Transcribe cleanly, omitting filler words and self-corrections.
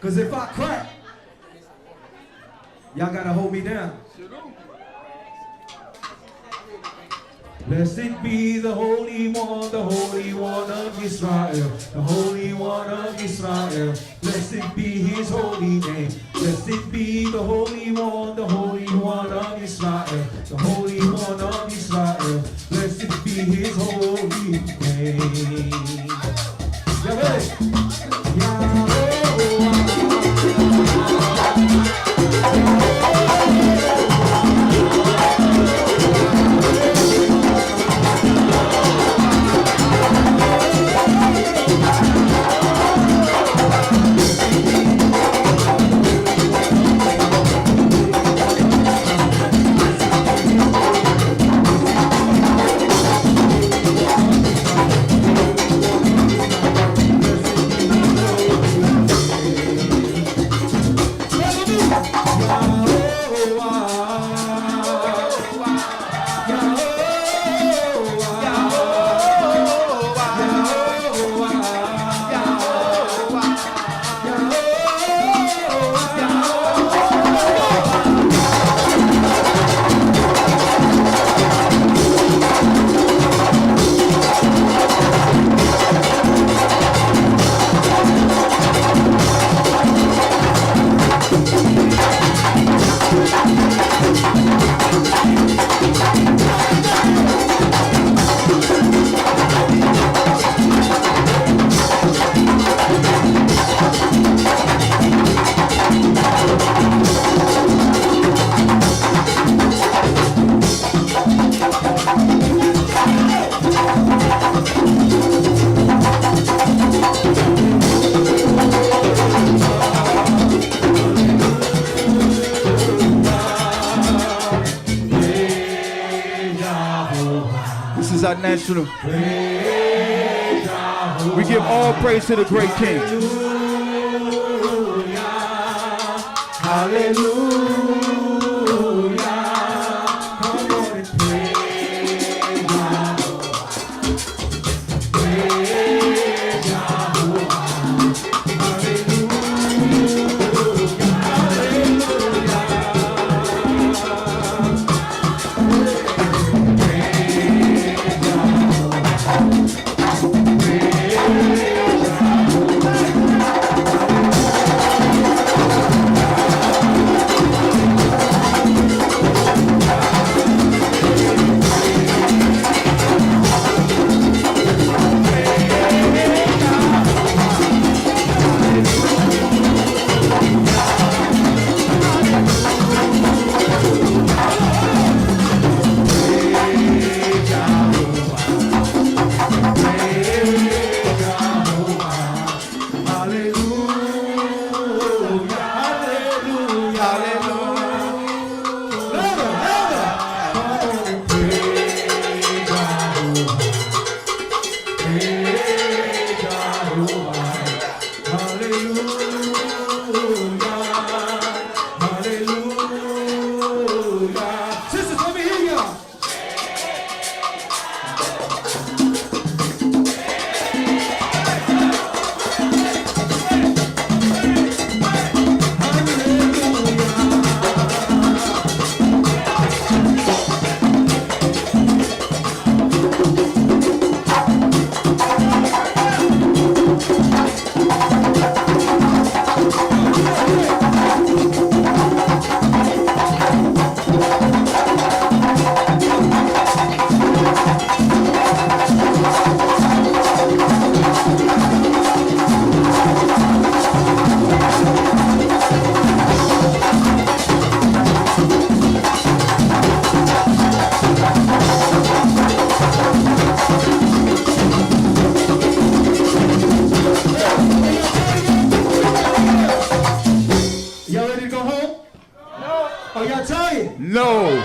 Because if I crack, y'all gotta hold me down. Blessed be the Holy One of Israel, the Holy One of Israel. Blessed be his holy name. Blessed be the Holy One of Israel, the Holy One of Israel. Blessed be his holy name. You ready? Yahweh. This is our national. We give all praise to the great King. Hallelujah. No.